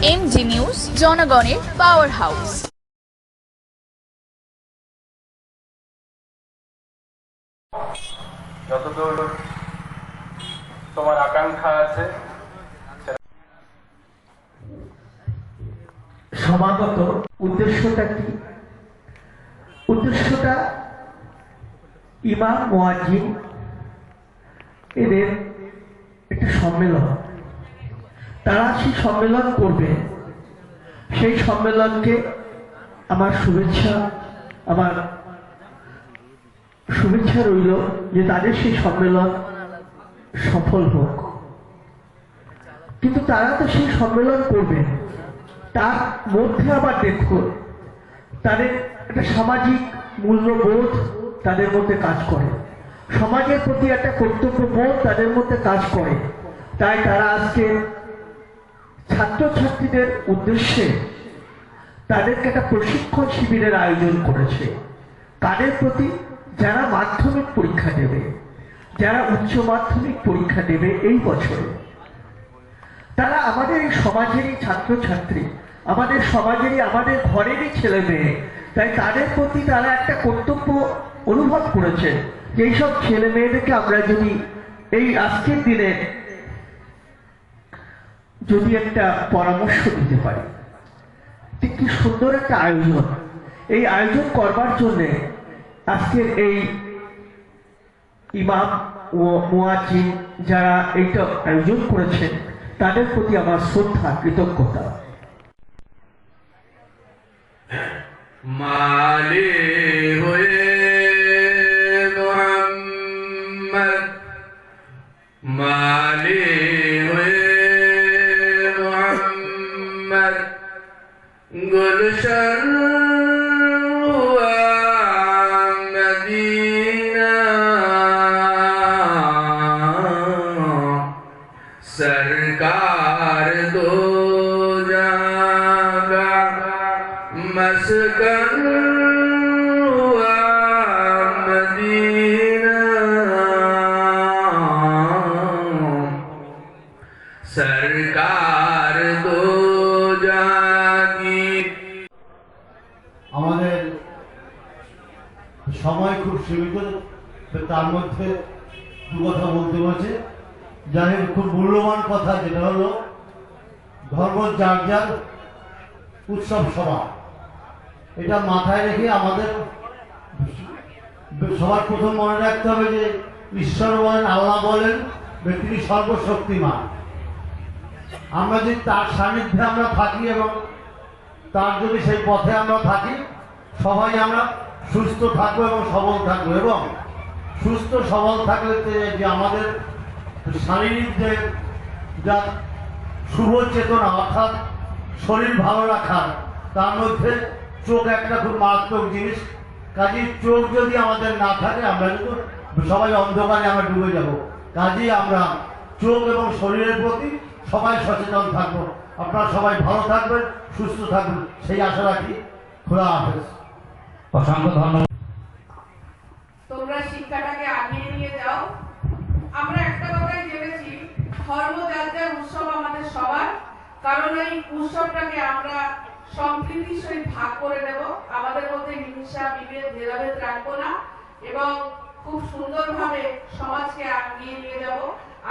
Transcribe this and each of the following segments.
MG news, জনগণের power house. যতদূর তোমার আকাঙ্ক্ষা আছে সমাগত উদ্দেশ্যটা কি? উদ্দেশ্যটা ইমাম মুয়াজ্জিন এদের একটা সম্মেলন। তারা সেই সম্মেলন করবে। সেই সম্মেলনকে আমার শুভেচ্ছা রইল যে তাদের সেই সম্মেলন সফল হোক। কিন্তু তারা তো সেই সম্মেলন করবে, তার মধ্যে আবার দেখুন তাদের একটা সামাজিক মূল্যবোধ তাদের মধ্যে কাজ করে, সমাজের প্রতি একটা কর্তব্যবোধ তাদের মধ্যে কাজ করে। তাই তারা আজকে ছাত্রছাত্রীদের উদ্দেশ্যে তাদেরকে একটা প্রশিক্ষণ শিবিরের আয়োজন করেছে। তাদের প্রতি যারা মাধ্যমিক পরীক্ষা দেবে, যারা উচ্চ মাধ্যমিক পরীক্ষা দেবে এই বছরে, তারা আমাদের এই সমাজেরই ছাত্রছাত্রী, আমাদের সমাজেরই, আমাদের ঘরেরই ছেলে মেয়ে। তাই তাদের প্রতি তারা একটা কর্তব্য অনুভব করেছে যে এইসব ছেলে মেয়েদেরকে আমরা যদি এই আজকের দিনে যদি একটা পরামর্শ দিতে পারি, কি সুন্দর একটা আয়োজন। এই আয়োজন করবার জন্য আজকের এই ইমাম ও মুয়াজ্জিন যারা এইটা আয়োজন করেছেন তাদের প্রতি আমার শ্রদ্ধা, কৃতজ্ঞতা। মালি হয়ে মুহাম্মদ, মালি হয়ে মুহাম্মদ, গুলশন মদিনা, सरकार दो जागा मस्कन हुआ मदीना, सरकार दो जागी। আমাদের সময় খুব সীমিত, তার মধ্যে দু কথা বলতে বলছে। যাই হোক, খুব মূল্যবান কথা যেটা হলো ধর্ম যার যার উৎসব সভা। এটা মাথায় রেখে আমাদের সবার প্রথম মনে রাখতে হবে যে ঈশ্বর বলেন, আল্লাহ বলেন, তিনি সর্বশক্তিমান। আমরা যদি তার সান্নিধ্যে আমরা থাকি এবং তার যদি সেই পথে আমরা থাকি, সবাই আমরা সুস্থ থাকবো এবং সবল থাকবো। এবং সুস্থ সবল থাকলে যে আমাদের শারীরিক যে যা শুভ চেতনা, অর্থাৎ শরীর ভালো রাখার, তার মধ্যে চোখ একটা খুব মারাত্মক জিনিস। কাজেই চোখ যদি আমাদের না থাকে আমরা কিন্তু সবাই অন্ধকারে আমরা ডুবে যাব। কাজেই আমরা চোখ এবং শরীরের প্রতি সবাই সচেতন থাকবো। আপনারা সবাই ভালো থাকবেন, সুস্থ থাকবেন, সেই আশা রাখি। খোদা হাফেজ। অসংখ্য ধন্যবাদ। তোমরা শিক্ষাটাকে আগিয়ে নিয়ে যাও। আমরা একটা কথাই জেনেছি, ধর্ম যার যার উৎসব আমাদের সবার। কারণ এই উৎসবটাকে আমরা সম্প্রীতির সহিত ভাগ করে দেব। আমাদের মধ্যে হিংসা, বিভেদ, ভেদাভেদ রাখবো না এবং খুব সুন্দরভাবে সমাজকে আগিয়ে নিয়ে যাব।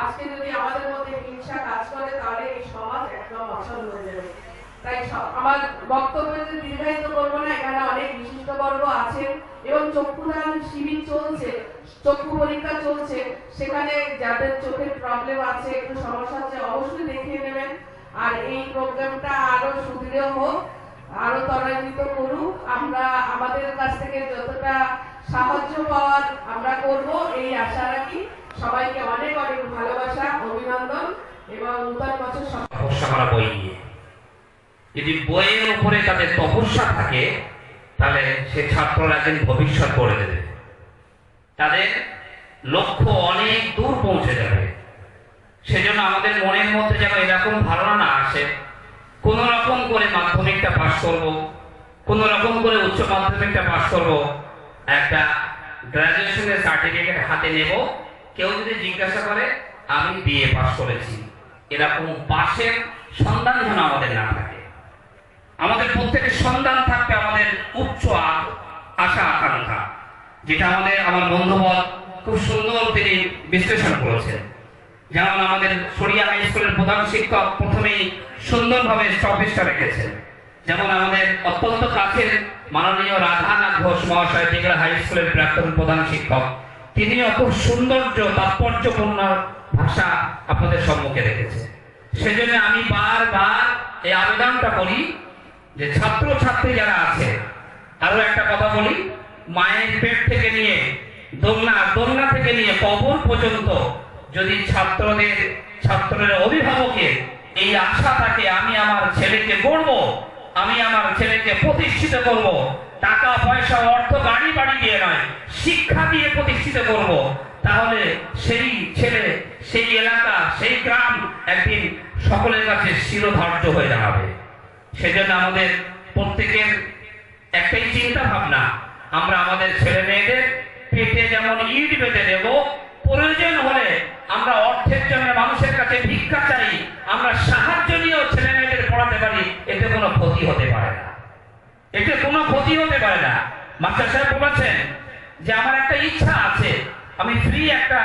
আজকে যদি আমাদের মধ্যে হিংসা কাজ করে তাহলে এই সমাজ একদম অচল হয়ে যাবে। তাই আমার বক্তব্য দীর্ঘায়িত করবো না। এখানে অনেক বিশিষ্ট বর্গ আছেন এবং চক্ষুদান শিবির চলছে, চক্ষু পরীক্ষা চলছে। সেখানে যাদের চোখের প্রবলেম আছে, একটু সমস্যা আছে, অবশ্যই দেখিয়ে নেবেন। আর এই প্রোগ্রামটা আরো সুদৃঢ় হোক, আরো ত্বরান্বিত করুক। আমরা আমাদের কাছ থেকে যতটা সাহায্য পাওয়ার আমরা করব এই আশা রাখি। সবাইকে অনেক অনেক ভালোবাসা, অভিনন্দন এবং নূতন বছর তপস্যা বই নিয়ে। যদি বইয়ের উপরে তাদের তপস্যা থাকে তাহলে সে ছাত্ররা একদিন ভবিষ্যৎ করে দেবে, তাদের লক্ষ্য অনেক দূর পৌঁছে যাবে। সেজন্য আমাদের মনের মধ্যে যেন এরকম ধারণা না আসে কোন রকম করে মাধ্যমিকটা পাস করব, কোন রকম করে উচ্চ মাধ্যমিকটা পাস করব, একটা গ্রাজুয়েশনের সার্টিফিকেট হাতে নেব, কেউ যদি জিজ্ঞাসা করে আমি বিএ পাস করেছি, এরকম পাশের সন্ধান যেন আমাদের না থাকে। আমাদের প্রত্যেকের সন্ধান থাকবে আমাদের উচ্চ আশা আকাঙ্ক্ষা, যেটা আমার বন্ধুবর খুব সুন্দর তিনি বিশ্লেষণ করেছেন। যেমন আমাদের সরিয়া হাই স্কুলের প্রধান শিক্ষক প্রথমেই সুন্দরভাবে স্টপেজটা রেখেছেন। যেমন আমাদের অত্যন্ত কাছের মাননীয় রাধানাথ ঘোষ মহাশয় টিগড়া হাই স্কুলের প্রাক্তন প্রধান শিক্ষক, তিনিও খুব সৌন্দর্য তাৎপর্যপূর্ণ ভাষা আপনাদের সম্মুখে রেখেছে। সেজন্য আমি বারবার এই আবেদনটা করি যে ছাত্র ছাত্রী যারা আছে, আরো একটা কথা বলি, মায়ের পেট থেকে নিয়ে দোলনা থেকে নিয়ে কবর পর্যন্ত যদি ছাত্রের অভিভাবকের এই আশা থাকে আমি আমার ছেলেকে গড়বো, আমি আমার ছেলেকে প্রতিষ্ঠিত করব, টাকা পয়সা অর্থ গাড়ি বাড়ি দিয়ে নয়, শিক্ষা দিয়ে প্রতিষ্ঠিত করব, তাহলে সেই ছেলে, সেই এলাকা, সেই গ্রাম একদিন সকলের কাছে শিরোধার্য হয়ে দাঁড়াবে। সেজন্য আমাদের প্রত্যেকের একটাই চিন্তা ভাবনা, আমরা আমাদের ছেলে মেয়েদের পেটে যেমন ইট বেঁধে দেব, প্রয়োজন হলে আমরা অর্থের জন্য মানুষের কাছে ভিক্ষা চাই, আমরা সাহায্য নিয়েও ছেলে মেয়েদের পড়াতে পারি, এতে কোনো ক্ষতি হতে পারে না, এতে কোনো ক্ষতি হতে পারে না। মাস্টার সাহেব বলেছেন যে আমার একটা ইচ্ছা আছে, আমি ফ্রি একটা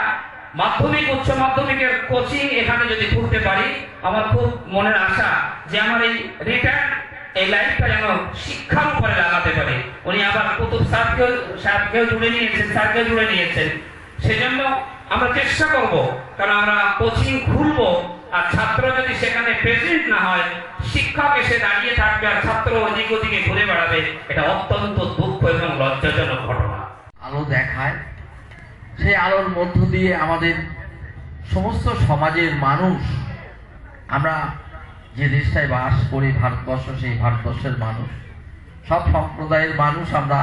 মাধ্যমিক উচ্চ মাধ্যমিকের কোচিং এখানে যদি খুলতে পারি, আমার খুব মনের আশা যে আমার এই রিটার্ন এই লাইফটা যেন শিক্ষার উপরে লাগাতে পারি। উনি আবার কুতুব সাহেবকেও জুড়ে নিয়েছেন, স্যারকেও জুড়ে নিয়েছেন। সেজন্য আমরা চেষ্টা করব, কারণ আমরা কোচিং খুলবো আর ছাত্র যদি সেখানে প্রেজেন্ট না হয়, শিক্ষক এসে দাঁড়িয়ে থাকবে আর ছাত্র ওদিক ওদিকে ঘুরে বেড়াবে, এটা অত্যন্ত দুঃখ এবং লজ্জাজনক ঘটনা। আলো দেখায়, সেই আলোর মধ্য দিয়ে আমাদের সমস্ত সমাজের মানুষ, আমরা যে দেশটায় বাস করি ভারতবর্ষ, সেই ভারতবর্ষের মানুষ, সব সম্প্রদায়ের মানুষ আমরা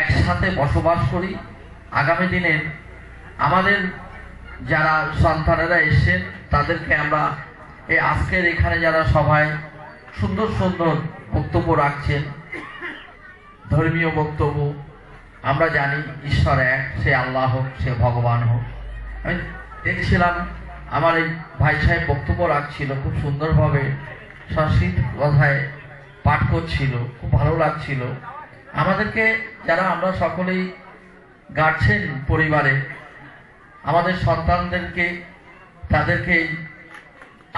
একসাথে বসবাস করি। আগামী দিনের আমাদের যারা সন্তানেরা এসেছেন তাদেরকে আমরা এই আজকের এখানে যারা সবাই সুন্দর সুন্দর বক্তব্য রাখছেন, ধর্মীয় বক্তব্য, আমরা জানি ঈশ্বর এক, সে আল্লাহ হোক, সে ভগবান হোক। আমি দেখছিলাম আমার এই ভাই সাহেব বক্তব্য রাখছিল, খুব সুন্দরভাবে সংস্কৃত কথায় পাঠ করছিল, খুব ভালো লাগছিল। আমাদেরকে যারা আমরা সকলেই গার্জেন পরিবারে আমাদের সন্তানদেরকে তাদেরকে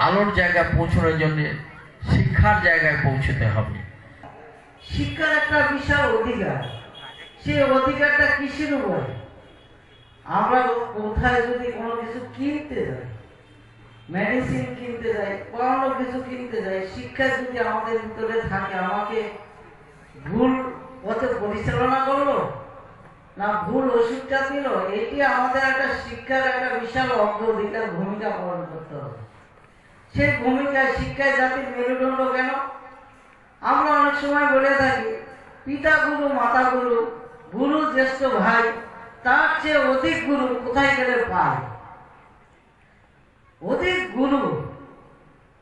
আলোর জায়গায় পৌঁছানোর জন্য শিক্ষার জায়গায় পৌঁছতে হবে। শিক্ষার একটা বিশাল অধিকার, সেই অধিকারটা কিসের উপর? আমরা কোথায় যদি কোনো কিছু কিনতে যাই, মেডিসিন কিনতে যাই, অন্য কিছু কিনতে যাই, শিক্ষা যদি আমাদের ভিতরে থাকে, আমাকে ভুল পথে পরিচালনা করলো না ভুল ওষুধটা দিল, এটি আমাদের একটা শিক্ষার একটা বিশাল অগ্রাধিকার ভূমিকা পালন করতে হবে। সেই ভূমিকায় শিক্ষায় জাতির মেরুদণ্ড কেন? আমরা অনেক সময় বলে থাকি পিতা গুরু, মাতা গুরু, গুরু জ্যেষ্ঠ ভাই, তার চেয়ে অধিক গুরু কোথায় গেলে পায়? অধিক গুরু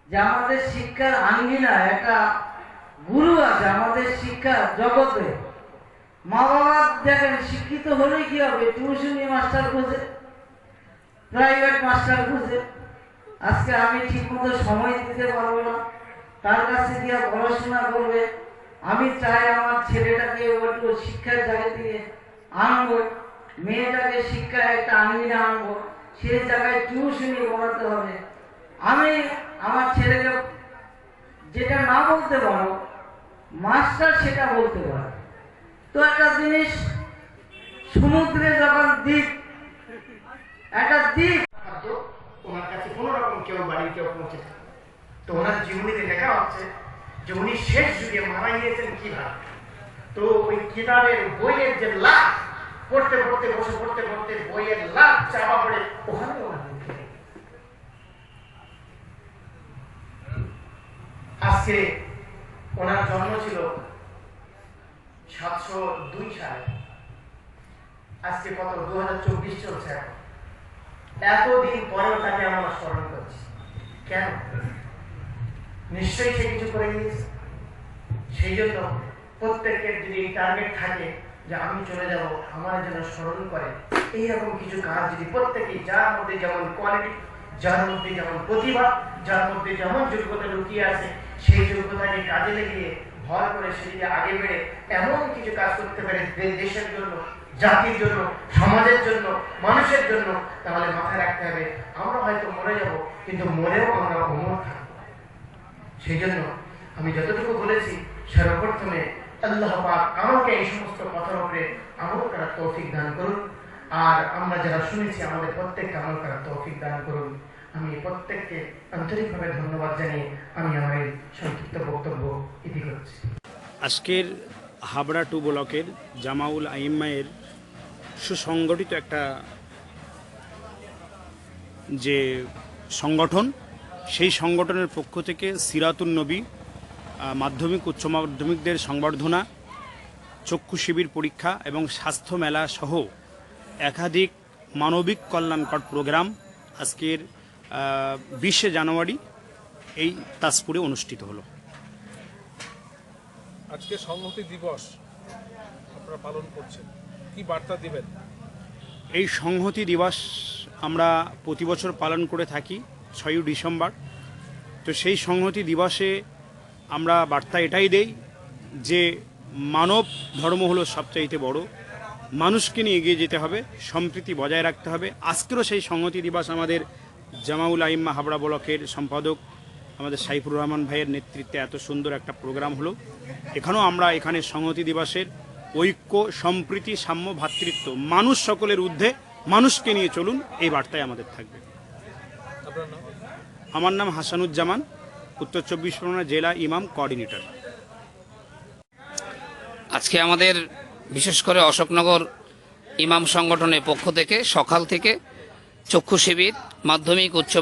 যে আমাদের শিক্ষার আঙ্গিনা, একটা গুরু আছে আমাদের শিক্ষা জগতে। মা বাবা দেখেন শিক্ষিত হলে কি হবে? টিউশনি মাস্টার খুঁজে, প্রাইভেট মাস্টার খুঁজে। আজকে আমি ঠিক মতো সময় দিতে পারবো না, তার কাছে গিয়ে পড়াশোনা করবে। আমি চাই আমার ছেলেটাকে একটু শিক্ষার জায়গা থেকে আনবো, মেয়েটাকে শিক্ষার একটা আঙ্গিনা আনবো, সেই জায়গায় টিউশনি পড়াতে হবে। আমি আমার ছেলেকে যেটা না বলতে পারো মাস্টার সেটা বলতে পারো। তো একটা জিনিস, সমুদ্রে যখন দ্বীপ, একটা দ্বীপ, ওনার কাছে কোনো রকম কেউ বাড়ি কেউ পৌঁছে, তো ওনার জীবনীতে লেখা হচ্ছে যে উনি শেষ যুগে মারা গিয়েছেন কিভাবে। তো ওই কিতাবের বইয়ের যে লাভ পড়তে পড়তে বসে পড়তে পড়তে বইয়ের লাভ চাপা পড়ে ওখানে ওনার আজকে ওনার জন্ম ছিল 702 সালে, আজকে কত 2024 চলছে। এতদিন পরেও তাকে আমরা স্মরণ করছি কেন? নিশ্চয়ই সে কিছু করে গিয়েছে। সেই জন্য প্রত্যেকের যদি এই টার্গেট থাকে যে আমি চলে যাব, আমার যেন স্মরণ করে, এইরকম কিছু কাজ যদি প্রত্যেকেই, যার মধ্যে যেমন কোয়ালিটি যার মধ্যে যেমন প্রতিভা, যার মধ্যে যেমন যোগ্যতা লুকিয়ে আছে, সেই যোগ্যতাকে কাজে লাগিয়ে ভর করে সেদিকে আগে বেড়ে এমন কিছু কাজ করতে পারে দেশের জন্য, জাতির জন্য, সমাজের জন্য, মানুষের জন্য, তাহলে মাথায় রাখতে হবে আমরা হয়তো মরে যাব, কিন্তু মরেও আমরা অমর থাকবো। সেই জন্য আমি যতটুকু বলেছি, সর্বপ্রথমে আল্লাহ পাক আমাকে এই সমস্ত কথার উপরে আমল করার তৌফিক দান করুন, আর আমরা যারা শুনেছি আমাদের প্রত্যেককে আমল করার তৌফিক দান করুন। আমি প্রত্যেককে আন্তরিকভাবে ধন্যবাদ জানিয়ে আমি আমার এই সংক্ষিপ্ত বক্তব্য ইতি করছি। আজকের হাবড়া 2 ব্লকের জামাউল আইম্মায়ের সুসংগঠিত একটা যে সংগঠন, সেই সংগঠনের পক্ষ থেকে সিরাতুন নবী মাধ্যমিক উচ্চ মাধ্যমিকদের সংবর্ধনা, চক্ষু শিবির পরীক্ষা এবং স্বাস্থ্য মেলা সহ একাধিক মানবিক কল্যাণকর প্রোগ্রাম আজকের 20শে জানুয়ারি এই তাজপুরে অনুষ্ঠিত হলো। আজকে সংহতি দিবস আপনারা পালন করছেন, কি বার্তা দিবেন? এই সংহতি দিবস আমরা প্রতি বছর পালন করে থাকি 6ই ডিসেম্বর। তো সেই সংহতি দিবসে আমরা বার্তা এটাই দেই যে মানব ধর্ম হলো সবচাইতে বড়, মানুষকে নিয়ে এগিয়ে যেতে হবে, সম্প্রীতি বজায় রাখতে হবে। আজকেরও সেই সংহতি দিবস আমাদের জামাউল আইম্মা হাবড়া ব্লকের সম্পাদক আমাদের সাইফুর রহমান ভাইয়ের নেতৃত্বে এত সুন্দর একটা প্রোগ্রাম হলো। এখানেও আমরা এখানে সংহতি দিবসের ঐক্য, সম্প্রীতি, সাম্য, ভ্রাতৃত্ব, মানুষ সকলের ঊর্ধ্বে, মানুষকে নিয়ে চলুন, এই বার্তায় আমাদের থাকবে। আমার নাম হাসানুজ্জামান, উত্তর 24 পরগনা জেলা ইমাম কোঅর্ডিনেটর। আজকে আমাদের বিশেষ করে অশোকনগর ইমাম সংগঠনের পক্ষ থেকে সকাল থেকে চক্ষু শিবির, মাধ্যমিক উচ্চ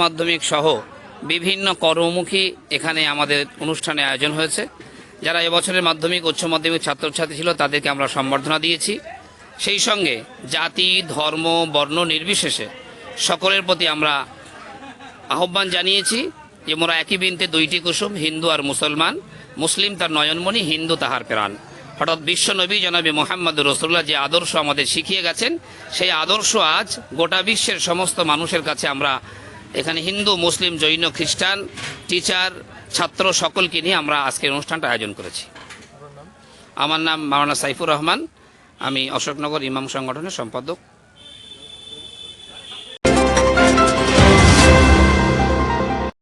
মাধ্যমিক সহ বিভিন্ন কর্মমুখী এখানে আমাদের অনুষ্ঠানে আয়োজন হয়েছে। যারা এবছরের মাধ্যমিক উচ্চ মাধ্যমিক ছাত্রছাত্রী ছিল তাদেরকে আমরা সম্বর্ধনা দিয়েছি। সেই সঙ্গে জাতি, ধর্ম, বর্ণ নির্বিশেষে সকলের প্রতি আমরা আহ্বান জানিয়েছি যে মোরা একই বৃন্তে দুইটি কুসুম, হিন্দু আর মুসলমান, মুসলিম তার নয়নমণি, হিন্দু তাহার প্রাণ। অর্থাৎ বিশ্বনবী জনাবে মোহাম্মদ রসুল্লাহ যে আদর্শ আমাদের শিখিয়ে গেছেন, সেই আদর্শ আজ গোটা বিশ্বের সমস্ত মানুষের কাছে আমরা এখানে হিন্দু, মুসলিম, জৈন, খ্রিস্টান, টিচার, ছাত্র সকলকে নিয়ে আমরা আজকের অনুষ্ঠানটা আয়োজন করেছি। আমার নাম মাওলানা সাইফুর রহমান, আমি অশোকনগর ইমাম সংগঠনের সম্পাদক।